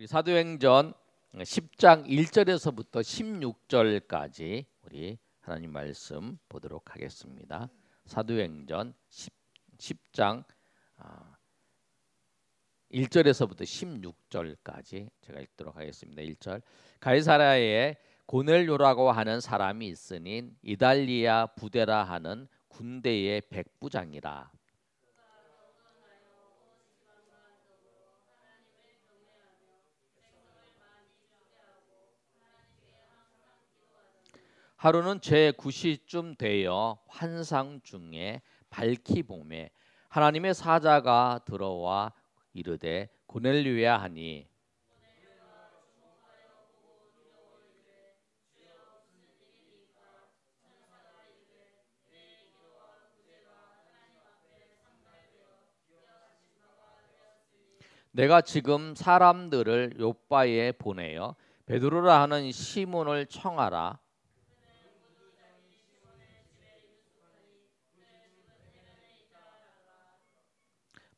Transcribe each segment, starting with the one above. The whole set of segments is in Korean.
우리 사도행전 10장 1절에서부터 16절까지 우리 하나님 말씀 보도록 하겠습니다. 사도행전 10장 1절에서부터 16절까지 제가 읽도록 하겠습니다. 1절. 가이사랴에 고넬료라고 하는 사람이 있으니 이달리아 부대라 하는 군대의 백부장이라. 하루는 제9시쯤 되어 환상 중에 밝히 보매 하나님의 사자가 들어와 이르되 고넬료야 하니, 내가 지금 사람들을 요바에 보내어 베드로라 하는 시몬을 청하라.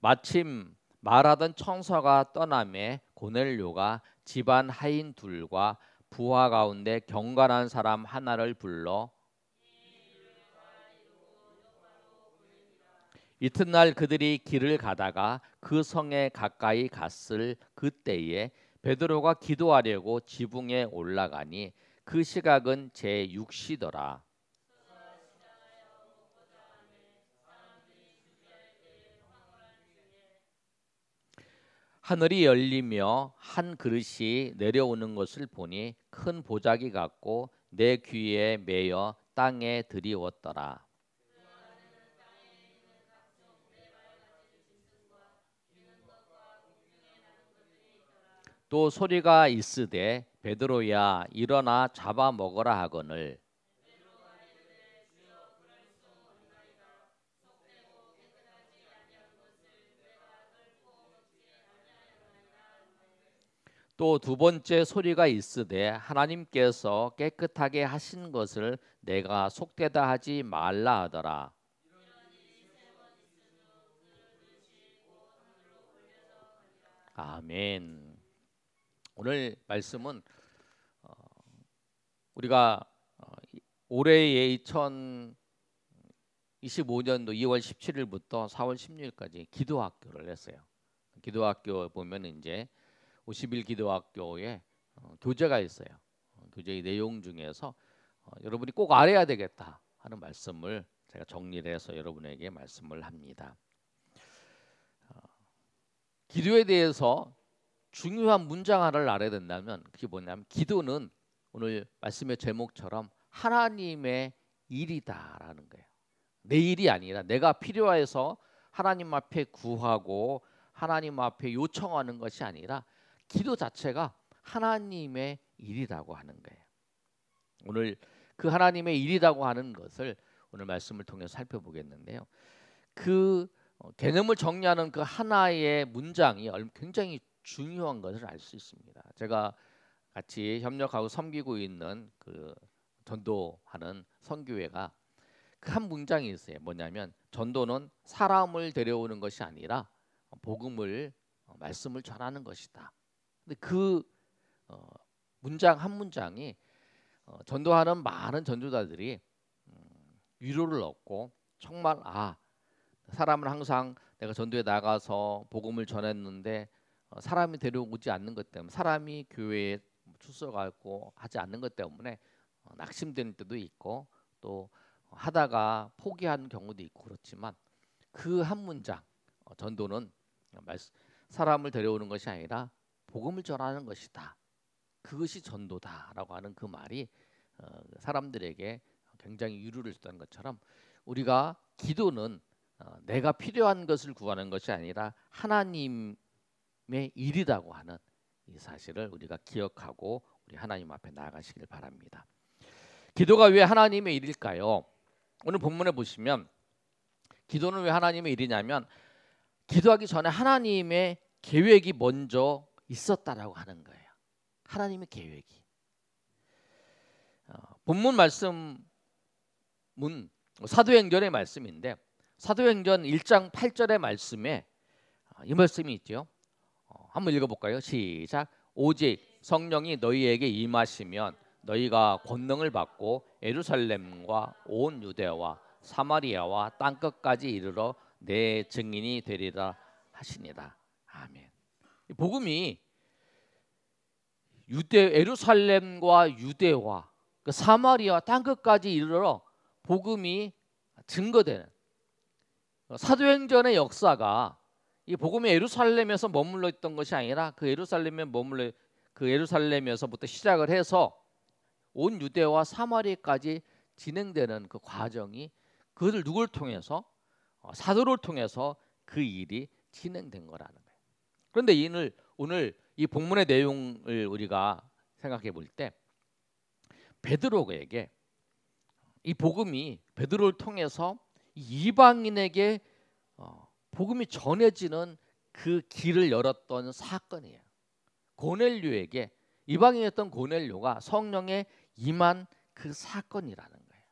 마침 말하던 청서가 떠나매 고넬료가 집안 하인 둘과 부하 가운데 경건한 사람 하나를 불러 이튿날 그들이 길을 가다가 그 성에 가까이 갔을 그때에 베드로가 기도하려고 지붕에 올라가니 그 시각은 제6시더라. 하늘이 열리며 한 그릇이 내려오는 것을 보니 큰 보자기 같고 내 귀에 매여 땅에 들이웠더라. 또 소리가 있으되 베드로야 일어나 잡아 먹으라 하거늘. 또 두 번째 소리가 있으되 하나님께서 깨끗하게 하신 것을 내가 속되다 하지 말라 하더라. 아멘. 오늘 말씀은 우리가 올해의 2025년도 2월 17일부터 4월 16일까지 기도학교를 했어요. 기도학교 보면 이제 50일 기도학교에 교재가 있어요. 교재의 내용 중에서 여러분이 꼭 알아야 되겠다 하는 말씀을 제가 정리를 해서 여러분에게 말씀을 합니다. 기도에 대해서 중요한 문장 하나를 알아야 된다면 그게 뭐냐면 기도는 오늘 말씀의 제목처럼 하나님의 일이다라는 거예요. 내 일이 아니라 내가 필요해서 하나님 앞에 구하고 하나님 앞에 요청하는 것이 아니라 기도 자체가 하나님의 일이라고 하는 거예요. 오늘 그 하나님의 일이라고 하는 것을 오늘 말씀을 통해서 살펴보겠는데요. 그 개념을 정리하는 그 하나의 문장이 굉장히 중요한 것을 알 수 있습니다. 제가 같이 협력하고 섬기고 있는 그 전도하는 선교회가 그 한 문장이 있어요. 뭐냐면 전도는 사람을 데려오는 것이 아니라 복음을 말씀을 전하는 것이다. 근데 그 문장 한 문장이 전도하는 많은 전도자들이 위로를 얻고 정말 사람은 항상 내가 전도에 나가서 복음을 전했는데 사람이 데려오지 않는 것 때문에 사람이 교회에 출석하고 하지 않는 것 때문에 낙심되는 때도 있고 또 하다가 포기하는 경우도 있고 그렇지만 그 한 문장 전도는 사람을 데려오는 것이 아니라 복음을 전하는 것이다. 그것이 전도다라고 하는 그 말이 사람들에게 굉장히 위로를 줬다는 것처럼 우리가 기도는 내가 필요한 것을 구하는 것이 아니라 하나님의 일이라고 하는 이 사실을 우리가 기억하고 우리 하나님 앞에 나아가시길 바랍니다. 기도가 왜 하나님의 일일까요? 오늘 본문에 보시면 기도는 왜 하나님의 일이냐면 기도하기 전에 하나님의 계획이 먼저 있었다라고 하는 거예요. 하나님의 계획이. 본문 말씀은 사도행전의 말씀인데 사도행전 1장 8절의 말씀에 이 말씀이 있죠. 한번 읽어볼까요? 시작. 오직 성령이 너희에게 임하시면 너희가 권능을 받고 예루살렘과 온 유대와 사마리아와 땅끝까지 이르러 내 증인이 되리라 하시니라. 아멘. 이 복음이 예루살렘과 유대와 그 사마리아 땅끝까지 이르러 복음이 증거되는 사도행전의 역사가 이 복음의 예루살렘에서 머물러 있던 것이 아니라 그 예루살렘에서부터 시작을 해서 온 유대와 사마리아까지 진행되는 그 과정이 그것을 누구를 통해서 사도를 통해서 그 일이 진행된 거라는 거예요. 그런데 오늘 이 본문의 내용을 우리가 생각해 볼 때 베드로에게 이 복음이 베드로를 통해서 이방인에게 복음이 전해지는 그 길을 열었던 사건이에요. 고넬료에게 이방인이었던 고넬료가 성령에 임한 그 사건이라는 거예요.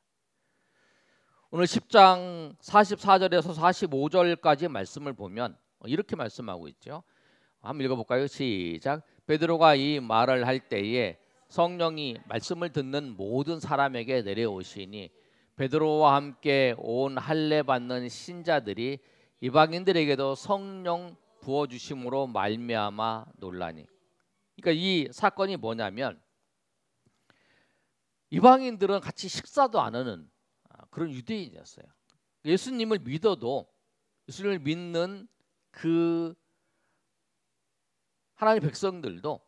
오늘 10장 44절에서 45절까지 말씀을 보면 이렇게 말씀하고 있죠. 한번 읽어볼까요? 시작. 베드로가 이 말을 할 때에 성령이 말씀을 듣는 모든 사람에게 내려오시니 베드로와 함께 온 할례 받는 신자들이 이방인들에게도 성령 부어주심으로 말미암아 놀라니. 그러니까 이 사건이 뭐냐면 이방인들은 같이 식사도 안 하는 그런 유대인이었어요. 예수님을 믿어도 예수님을 믿는 그 하나님의 백성들도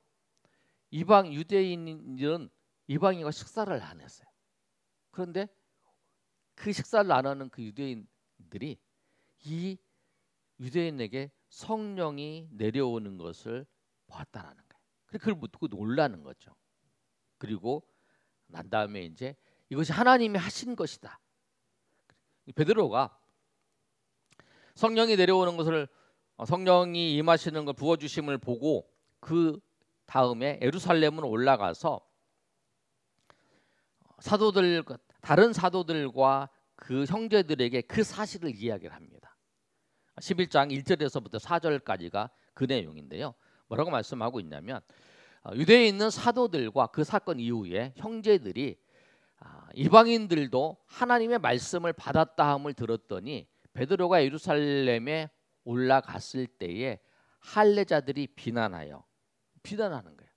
이방 유대인들은 이방인과 식사를 안 했어요. 그런데 그 식사를 안 하는 그 유대인들이 이 유대인에게 성령이 내려오는 것을 보았다라는 거예요. 그걸 듣고 놀라는 거죠. 그리고 난 다음에 이제 이것이 하나님이 하신 것이다. 베드로가 성령이 내려오는 것을 성령이 임하시는 걸 부어주심을 보고 그 다음에 예루살렘으로 올라가서 다른 사도들과 그 형제들에게 그 사실을 이야기를 합니다. 11장 1절에서부터 4절까지가 그 내용인데요. 뭐라고 말씀하고 있냐면 유대에 있는 사도들과 그 사건 이후에 형제들이 이방인들도 하나님의 말씀을 받았다 함을 들었더니 베드로가 예루살렘에 올라갔을 때에 할례자들이 비난하는 거예요.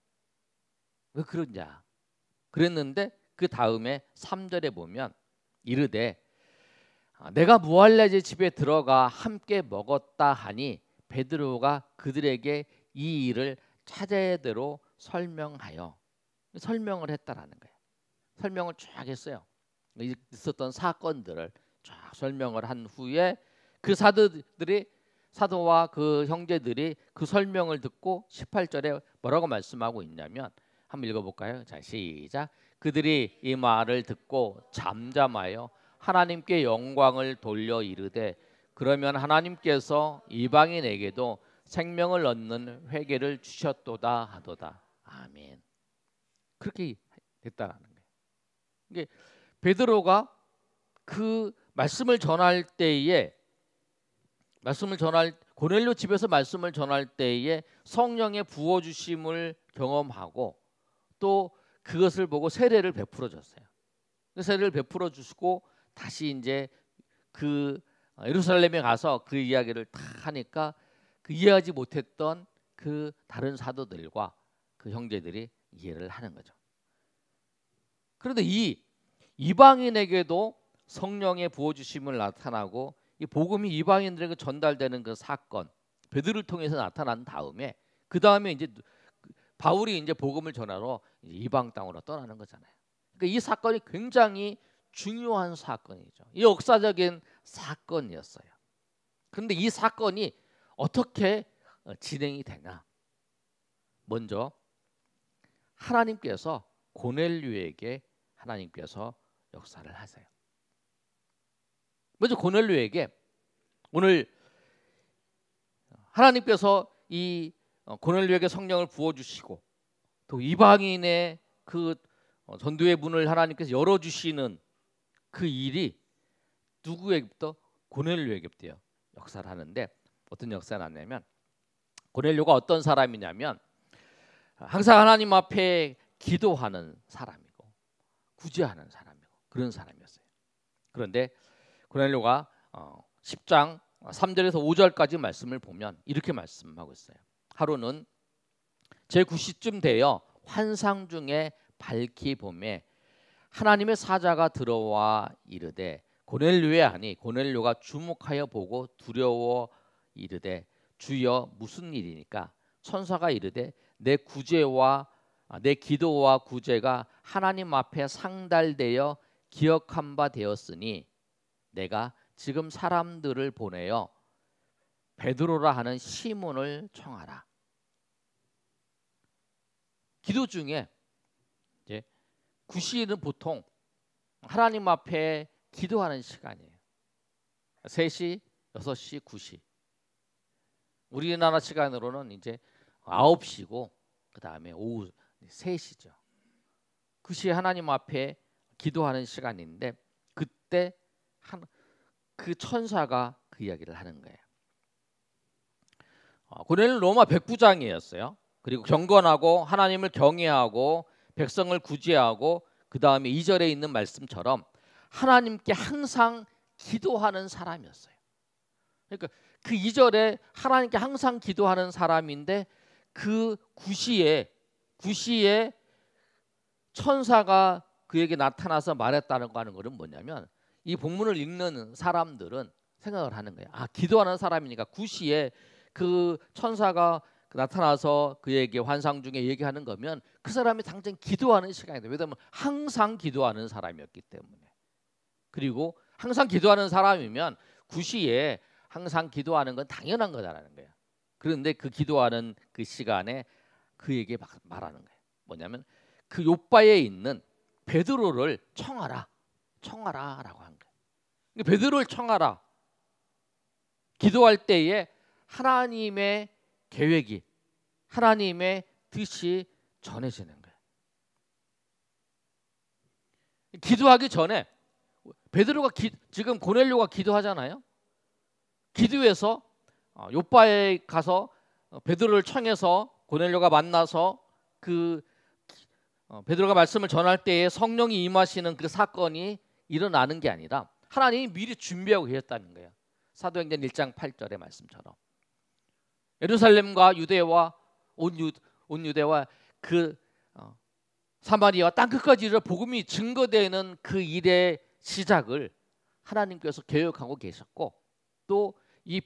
왜 그러냐? 그랬는데 그 다음에 3절에 보면 이르되 내가 무할례제 집에 들어가 함께 먹었다 하니 베드로가 그들에게 이 일을 차례대로 설명을 했다라는 거예요. 설명을 쫙 했어요. 있었던 사건들을 쫙 설명을 한 후에 그 사도와 그 형제들이 그 설명을 듣고 18절에 뭐라고 말씀하고 있냐면 한번 읽어볼까요? 자, 시작. 그들이 이 말을 듣고 잠잠하여 하나님께 영광을 돌려 이르되 그러면 하나님께서 이방인에게도 생명을 얻는 회개를 주셨도다 하도다. 아멘. 그렇게 됐다라는 거예요. 이게 베드로가 그 말씀을 전할 때에 고넬료 집에서 말씀을 전할 때에 성령의 부어 주심을 경험하고 또 그것을 보고 세례를 베풀어 줬어요. 세례를 베풀어 주시고 다시 이제 그 예루살렘에 가서 그 이야기를 다 하니까 그 이해하지 못했던 그 다른 사도들과 그 형제들이 이해를 하는 거죠. 그런데 이 이방인에게도 성령의 부어 주심을 나타나고 이 복음이 이방인들에게 전달되는 그 사건 베드로를 통해서 나타난 다음에 그 다음에 이제 바울이 이제 복음을 전하러 이방 땅으로 떠나는 거잖아요. 그러니까 이 사건이 굉장히 중요한 사건이죠. 이 역사적인 사건이었어요. 그런데 이 사건이 어떻게 진행이 되냐? 먼저 하나님께서 고넬료에게 하나님께서 역사를 하세요. 먼저 고넬료에게 오늘 하나님께서 이 고넬료에게 성령을 부어 주시고 또 이방인의 그 전도의 문을 하나님께서 열어 주시는 그 일이 누구에게부터 고넬료에게부터 역사를 하는데 어떤 역사를 하냐면 고넬료가 어떤 사람이냐면 항상 하나님 앞에 기도하는 사람이고 구제하는 사람이고 그런 사람이었어요. 그런데 고넬료가 10장 3절에서 5절까지 말씀을 보면 이렇게 말씀하고 있어요. 하루는 제9시쯤 되어 환상 중에 밝히 봄에 하나님의 사자가 들어와 이르되 고넬료의 하니 고넬료가 주목하여 보고 두려워 이르되 주여 무슨 일이니까 천사가 이르되 내 기도와 구제가 하나님 앞에 상달되어 기억한 바 되었으니 내가 지금 사람들을 보내어 베드로라 하는 시몬을 청하라. 기도 중에 이제 9시는 보통 하나님 앞에 기도하는 시간이에요. 3시, 6시, 9시. 우리나라 시간으로는 이제 9시고 그 다음에 오후 3시죠. 9시에 하나님 앞에 기도하는 시간인데 그때 그 천사가 그 이야기를 하는 거예요. 고넬료는 로마 백부장이었어요. 그리고 경건하고 하나님을 경외하고 백성을 구제하고 그 다음에 2절에 있는 말씀처럼 하나님께 항상 기도하는 사람이었어요. 그러니까 그 2절에 하나님께 항상 기도하는 사람인데 그 9시에 천사가 그에게 나타나서 말했다는 거 하는 것은 뭐냐면 이 본문을 읽는 사람들은 생각을 하는 거예요. 기도하는 사람이니까 9시에 그 천사가 나타나서 그에게 환상 중에 얘기하는 거면 그 사람이 당장 기도하는 시간이다. 왜냐하면 항상 기도하는 사람이었기 때문에. 그리고 항상 기도하는 사람이면 9시에 항상 기도하는 건 당연한 거다라는 거예요. 그런데 그 기도하는 그 시간에 그에게 말하는 거예요. 뭐냐면 그 요바에 있는 베드로를 청하라라고 한 거예요. 베드로를 청하라. 기도할 때에 하나님의 계획이 하나님의 뜻이 전해지는 거예요. 기도하기 전에 베드로가 지금 고넬료가 기도하잖아요. 기도해서 요바에 가서 베드로를 청해서 고넬료가 만나서 베드로가 말씀을 전할 때에 성령이 임하시는 그 사건이 일어나는 게 아니라 하나님이 미리 준비하고 계셨다는 거예요. 사도행전 1장 8절의 말씀처럼 예루살렘과 유대와 온 유대와 그 사마리아와 땅 끝까지 이르러 복음이 증거되는 그 일의 시작을 하나님께서 계획하고 계셨고 또 이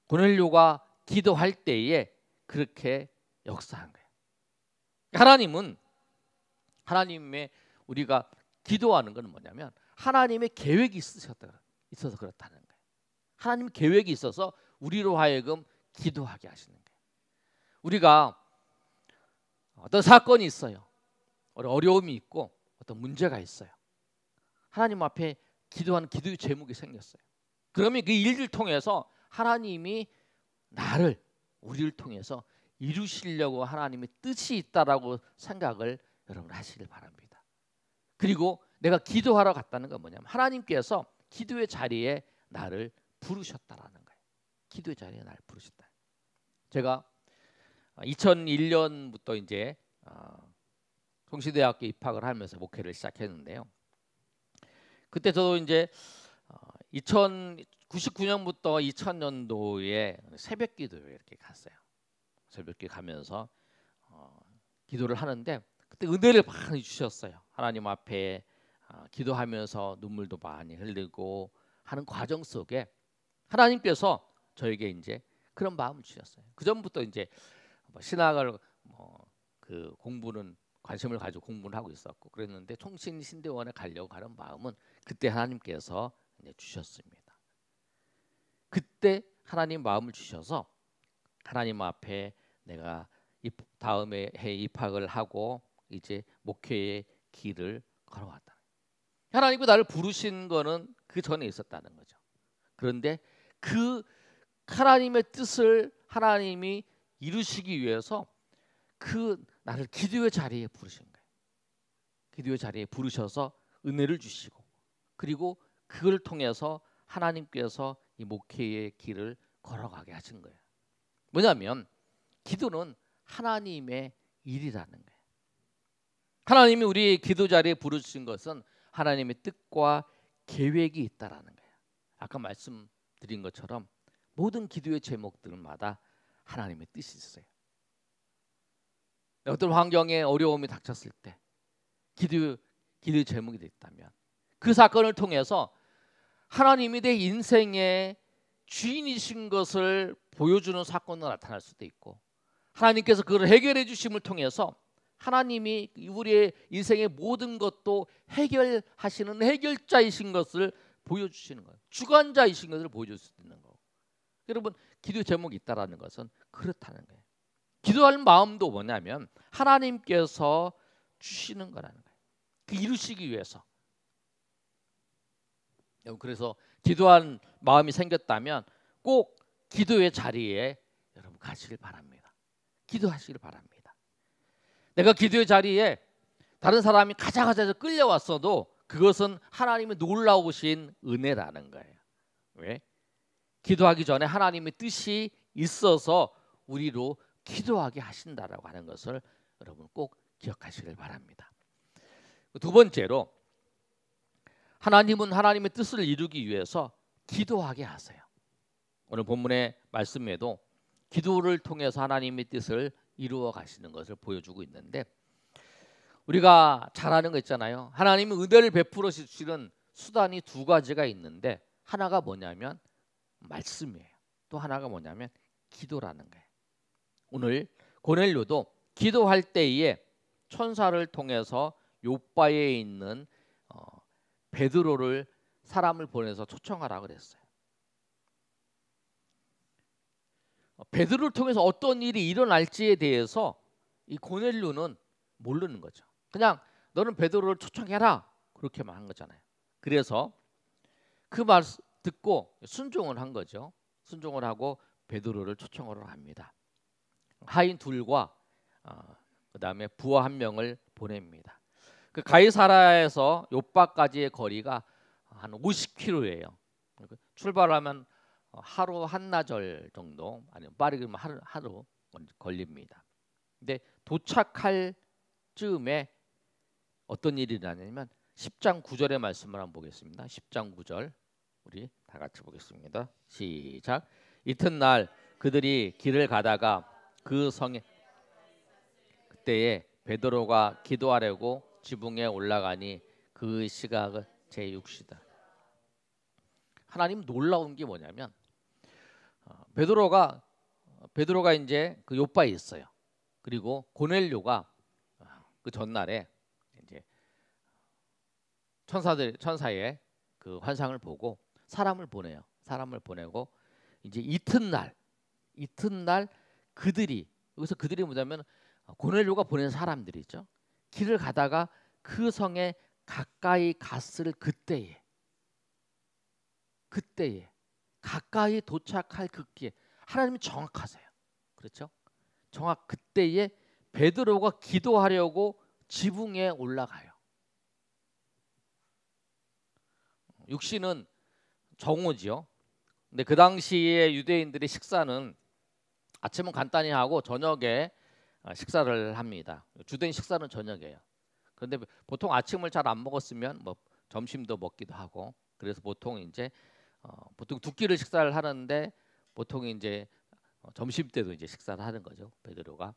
고넬료가 기도할 때에 그렇게 역사한 거예요. 하나님의 우리가 기도하는 것은 뭐냐면 하나님의 계획이 있어서 그렇다는 거예요. 하나님 계획이 있어서 우리로 하여금 기도하게 하시는 거예요. 우리가 어떤 사건이 있어요. 어려움이 있고 어떤 문제가 있어요. 하나님 앞에 기도하는 기도의 제목이 생겼어요. 그러면 그 일을 통해서 하나님이 우리를 통해서 이루시려고 하나님의 뜻이 있다라고 생각을 여러분 하시길 바랍니다. 그리고 내가 기도하러 갔다는 건 뭐냐면 하나님께서 기도의 자리에 나를 부르셨다라는 거예요. 기도의 자리에 나를 부르셨다. 제가 2001년부터 이제 동시대학교 입학을 하면서 목회를 시작했는데요. 그때 저도 이제 99년부터 2000년도에 새벽 기도에 이렇게 갔어요. 새벽 기도 가면서 기도를 하는데 그때 은혜를 많이 주셨어요. 하나님 앞에 기도하면서 눈물도 많이 흘리고 하는 과정 속에 하나님께서 저에게 이제 그런 마음을 주셨어요. 그 전부터 이제 신학을 그 공부는 관심을 가지고 공부를 하고 있었고 그랬는데 통신신대원에 가려고 하는 마음은 그때 하나님께서 이제 주셨습니다. 그때 하나님 마음을 주셔서 하나님 앞에 내가 다음에 해 입학을 하고 이제 목회의 길을 걸어왔다. 하나님이 나를 부르신 거는 그 전에 있었다는 거죠. 그런데 그 하나님의 뜻을 하나님이 이루시기 위해서 그 나를 기도의 자리에 부르신 거예요. 기도의 자리에 부르셔서 은혜를 주시고 그리고 그걸 통해서 하나님께서 이 목회의 길을 걸어가게 하신 거예요. 뭐냐면 기도는 하나님의 일이라는 거예요. 하나님이 우리 기도 자리에 부르신 것은 하나님의 뜻과 계획이 있다라는 거예요. 아까 말씀드린 것처럼 모든 기도의 제목들마다 하나님의 뜻이 있어요. 어떤 환경에 어려움이 닥쳤을 때 기도의 제목이 됐다면 그 사건을 통해서 하나님이 내 인생의 주인이신 것을 보여주는 사건으로 나타날 수도 있고, 하나님께서 그걸 해결해 주심을 통해서 하나님이 우리의 인생의 모든 것도 해결하시는 해결자이신 것을 보여주시는 거예요. 주관자이신 것을 보여줄 수 있는 거고. 여러분, 기도 제목이 있다라는 것은 그렇다는 거예요. 기도할 마음도 뭐냐면 하나님께서 주시는 거라는 거예요. 그 이루시기 위해서. 그래서 기도한 마음이 생겼다면 꼭 기도의 자리에 여러분 가시길 바랍니다. 기도하시길 바랍니다. 내가 기도의 자리에 다른 사람이 가자가자 끌려왔어도 그것은 하나님의 놀라우신 은혜라는 거예요. 왜? 기도하기 전에 하나님의 뜻이 있어서 우리로 기도하게 하신다라고 하는 것을 여러분 꼭 기억하시길 바랍니다. 두 번째로, 하나님은 하나님의 뜻을 이루기 위해서 기도하게 하세요. 오늘 본문의 말씀에도 기도를 통해서 하나님의 뜻을 이루어 가시는 것을 보여주고 있는데, 우리가 잘 아는 거 있잖아요. 하나님은 은혜를 베풀어 주시는 수단이 두 가지가 있는데, 하나가 뭐냐면 말씀이에요. 또 하나가 뭐냐면 기도라는 거예요. 오늘 고넬료도 기도할 때에 천사를 통해서 요바에 있는 베드로를 사람을 보내서 초청하라 그랬어요. 베드로를 통해서 어떤 일이 일어날지에 대해서 이 고넬료는 모르는 거죠. 그냥 너는 베드로를 초청해라 그렇게만 한 거잖아요. 그래서 그 말 듣고 순종을 한 거죠. 순종을 하고 베드로를 초청을 합니다. 하인 둘과 그다음에 부하 한 명을 보냅니다. 그 가이사라에서 요빠까지의 거리가 한 50km예요. 출발하면 하루 한나절 정도, 아니면 빠르게 하루 걸립니다. 근데 도착할 즈음에 어떤 일이 일어나냐면 10장 9절의 말씀을 한번 보겠습니다. 10장 9절 우리 다 같이 보겠습니다. 시작. 이튿날 그들이 길을 가다가 그 성에, 그때에 베드로가 기도하려고 지붕에 올라가니 그 시각은 제6시다. 하나님 놀라운 게 뭐냐면 베드로가 이제 그 요바에 있어요. 그리고 고넬료가 그 전날에 이제 천사의 그 환상을 보고 사람을 보내요. 사람을 보내고 이제 이튿날 그들이, 여기서 그들이 뭐냐면 고넬료가 보낸 사람들이죠. 길을 가다가 그 성에 가까이 갔을 그때에 가까이 도착할 그기에 하나님이 정확하세요. 그렇죠? 정확 그때에 베드로가 기도하려고 지붕에 올라가요. 육신은 정오지요. 근데 그 당시에 유대인들의 식사는 아침은 간단히 하고 저녁에 식사를 합니다. 주된 식사는 저녁이에요. 그런데 보통 아침을 잘 안 먹었으면 뭐 점심도 먹기도 하고, 그래서 보통 이제 보통 두 끼를 식사를 하는데 보통 이제 점심 때도 이제 식사를 하는 거죠. 베드로가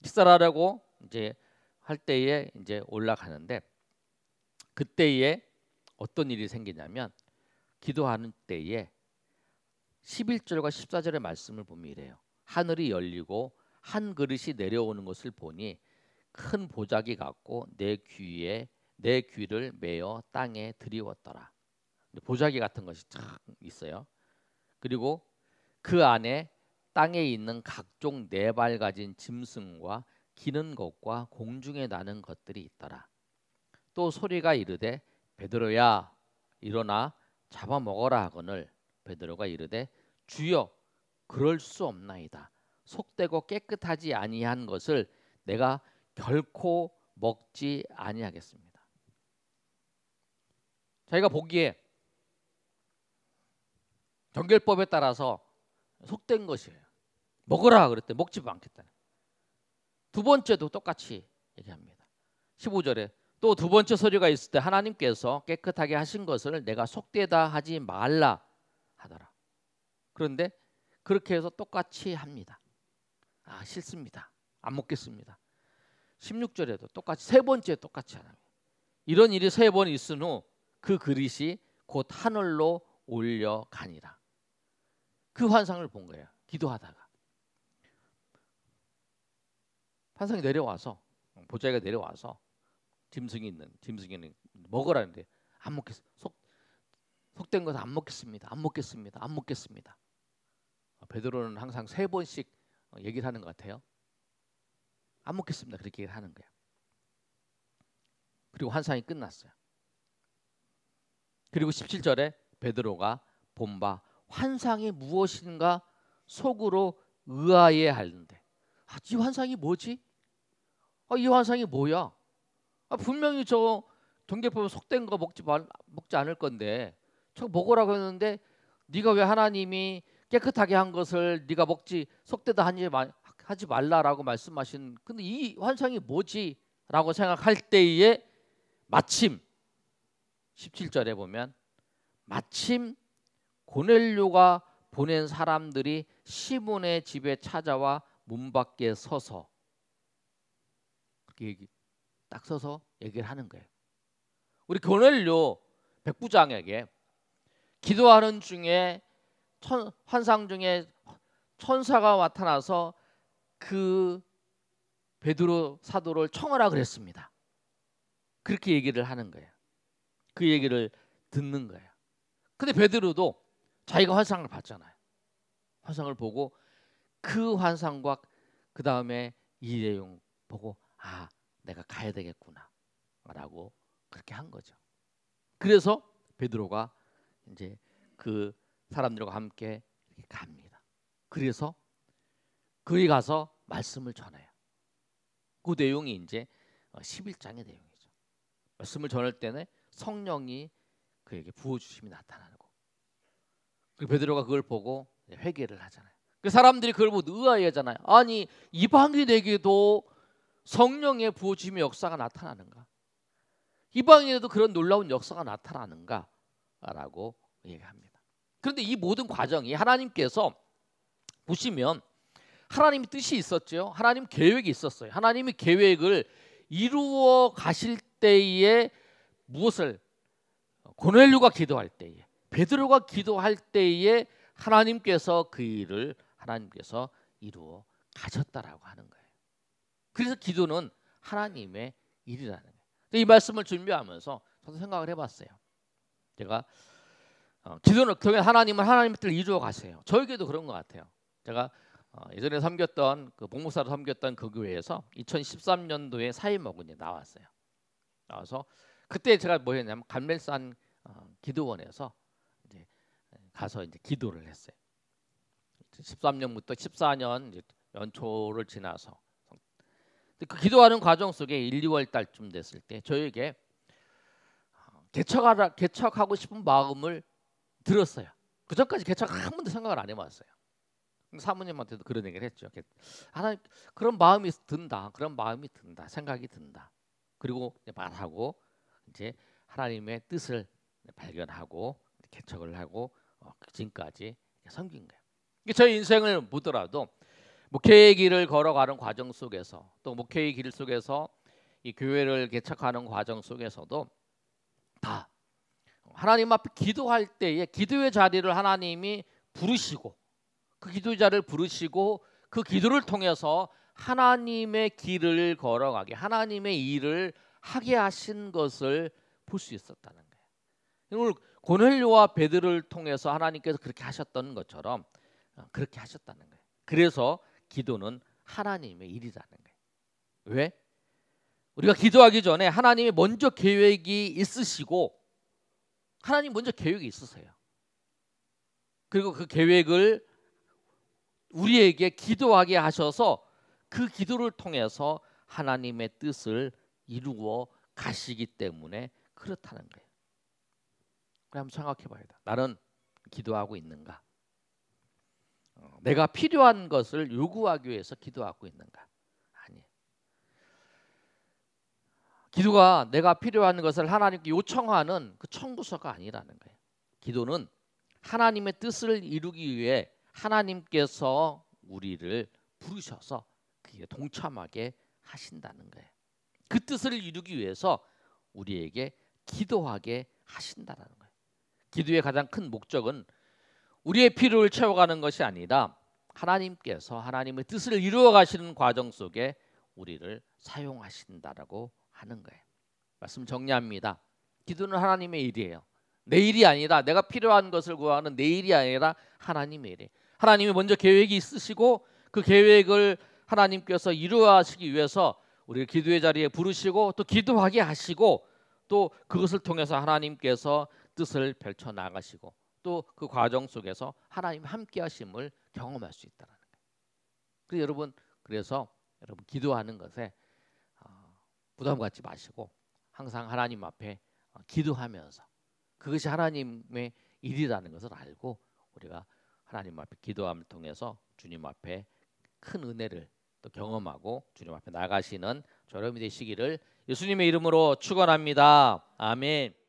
식사를 하려고 이제 할 때에 이제 올라가는데, 그때에 어떤 일이 생기냐면 기도하는 때에 11절과 14절의 말씀을 보면 이래요. 하늘이 열리고 한 그릇이 내려오는 것을 보니 큰 보자기 같고 내 귀를 메어 땅에 들이웠더라. 보자기 같은 것이 쫙 있어요. 그리고 그 안에 땅에 있는 각종 네 발 가진 짐승과 기는 것과 공중에 나는 것들이 있더라. 또 소리가 이르되 베드로야 일어나 잡아먹어라 하거늘 베드로가 이르되 주여 그럴 수 없나이다. 속되고 깨끗하지 아니한 것을 내가 결코 먹지 아니하겠습니다. 저희가 보기에 정결법에 따라서 속된 것이에요. 먹어라 그랬더니 먹지 않겠다. 두 번째도 똑같이 얘기합니다. 15절에 또 두 번째 소리가 있을 때 하나님께서 깨끗하게 하신 것을 내가 속되다 하지 말라 하더라. 그런데 그렇게 해서 똑같이 합니다. 아, 싫습니다. 안 먹겠습니다. 16절에도 똑같이 세 번째 똑같이 하나요. 이런 일이 세 번 있은 후 그 그릇이 곧 하늘로 올려가니라. 그 환상을 본 거예요. 기도하다가 환상이 내려와서 보자기가 내려와서 짐승이는 먹으라는데 안 먹겠. 속된 것은 안 먹겠습니다. 안 먹겠습니다. 안 먹겠습니다. 베드로는 항상 세 번씩 얘기를 하는 것 같아요. 안 먹겠습니다. 그렇게 얘기를 하는 거예요. 그리고 환상이 끝났어요. 그리고 17절에 베드로가 본 바 환상이 무엇인가 속으로 의아해 하는데, 이 환상이 뭐지? 이 환상이 뭐야? 분명히 저 동계포 속된 거 먹지 않을 건데 저 먹으라고 했는데 네가 왜 하나님이 깨끗하게 한 것을 네가 먹지 속되다 하지 말라라고 말씀하신, 근데 이 환상이 뭐지? 라고 생각할 때에 마침 17절에 보면 마침 고넬료가 보낸 사람들이 시몬의 집에 찾아와 문 밖에 서서 그렇게 딱 서서 얘기를 하는 거예요. 우리 고넬료 백부장에게 기도하는 중에 환상 중에 천사가 나타나서 그 베드로 사도를 청하라 그랬습니다. 그렇게 얘기를 하는 거예요. 그 얘기를 듣는 거예요. 근데 베드로도 자기가 환상을 봤잖아요. 환상을 보고 그 환상과 그 다음에 이 내용 보고 내가 가야 되겠구나 라고 그렇게 한 거죠. 그래서 베드로가 이제 그 사람들과 함께 이렇게 갑니다. 그래서 거기 가서 말씀을 전해요. 그 내용이 이제 11장의 내용이죠. 말씀을 전할 때는 성령이 그에게 부어주심이 나타나고, 그 베드로가 그걸 보고 회개를 하잖아요. 그 사람들이 그걸 보고 의아해하잖아요. 아니, 이방인에게도 성령의 부어주심의 역사가 나타나는가? 이방인에도 그런 놀라운 역사가 나타나는가? 라고 얘기합니다. 그런데 이 모든 과정이 하나님께서 보시면 하나님의 뜻이 있었죠. 하나님 계획이 있었어요. 하나님의 계획을 이루어 가실 때에 무엇을 고넬료가 기도할 때에, 베드로가 기도할 때에 하나님께서 그 일을 하나님께서 이루어 가셨다라고 하는 거예요. 그래서 기도는 하나님의 일이라는 거예요. 이 말씀을 준비하면서 저도 생각을 해봤어요. 제가 기도는 하나님은 하나님의 뜻을 이루어 가세요. 저에게도 그런 것 같아요. 제가 예전에 섬겼던 그 목목사로 섬겼던 그 교회에서 2013년도에 사임목은 나왔어요. 나와서 그때 제가 뭐 했냐면 감멜산 기도원에서 이제 가서 이제 기도를 했어요. 13년부터 14년 이제 연초를 지나서 그 기도하는 과정 속에 1, 2월 달쯤 됐을 때 저에게 개척하고 싶은 마음을 들었어요. 그 전까지 개척 한 번도 생각을 안 해봤어요. 사모님한테도 그런 얘기를 했죠. 하나님, 그런 마음이 든다. 그런 마음이 든다. 생각이 든다. 그리고 말하고 이제 하나님의 뜻을 발견하고 개척을 하고 지금까지 섬긴 거예요. 저희 인생을 보더라도 목회의 길을 걸어가는 과정 속에서, 또 목회의 길 속에서 이 교회를 개척하는 과정 속에서도 다 하나님 앞에 기도할 때에 기도의 자리를 하나님이 부르시고, 그 기도의 자리를 부르시고 그 기도를 통해서 하나님의 길을 걸어가게, 하나님의 일을 하게 하신 것을 볼 수 있었다는 거예요. 오늘 고넬료와 베드로를 통해서 하나님께서 그렇게 하셨던 것처럼 그렇게 하셨다는 거예요. 그래서 기도는 하나님의 일이라는 거예요. 왜? 우리가 기도하기 전에 하나님이 먼저 계획이 있으시고, 하나님 먼저 계획이 있으세요. 그리고 그 계획을 우리에게 기도하게 하셔서 그 기도를 통해서 하나님의 뜻을 이루어 가시기 때문에 그렇다는 거예요. 그럼 생각해 봐야 돼. 나는 기도하고 있는가? 내가 필요한 것을 요구하기 위해서 기도하고 있는가? 아니에요. 기도가 내가 필요한 것을 하나님께 요청하는 그 청구서가 아니라는 거예요. 기도는 하나님의 뜻을 이루기 위해 하나님께서 우리를 부르셔서 그에 동참하게 하신다는 거예요. 그 뜻을 이루기 위해서 우리에게 기도하게 하신다라는 거예요. 기도의 가장 큰 목적은 우리의 필요를 채워가는 것이 아니라 하나님께서 하나님의 뜻을 이루어 가시는 과정 속에 우리를 사용하신다라고 하는 거예요. 말씀 정리합니다. 기도는 하나님의 일이에요. 내 일이 아니라, 내가 필요한 것을 구하는 내 일이 아니라 하나님의 일이에요. 하나님이 먼저 계획이 있으시고 그 계획을 하나님께서 이루어하시기 위해서 우리를 기도의 자리에 부르시고 또 기도하게 하시고 또 그것을 통해서 하나님께서 뜻을 펼쳐 나가시고 또 그 과정 속에서 하나님 함께 하심을 경험할 수 있다는 거예요. 그래서 여러분 기도하는 것에 부담 갖지 마시고 항상 하나님 앞에 기도하면서 그것이 하나님의 일이라는 것을 알고 우리가 하나님 앞에 기도함을 통해서 주님 앞에 큰 은혜를 또 경험하고 주님 앞에 나가시는 여러분이 되시기를 예수님의 이름으로 축원합니다. 아멘.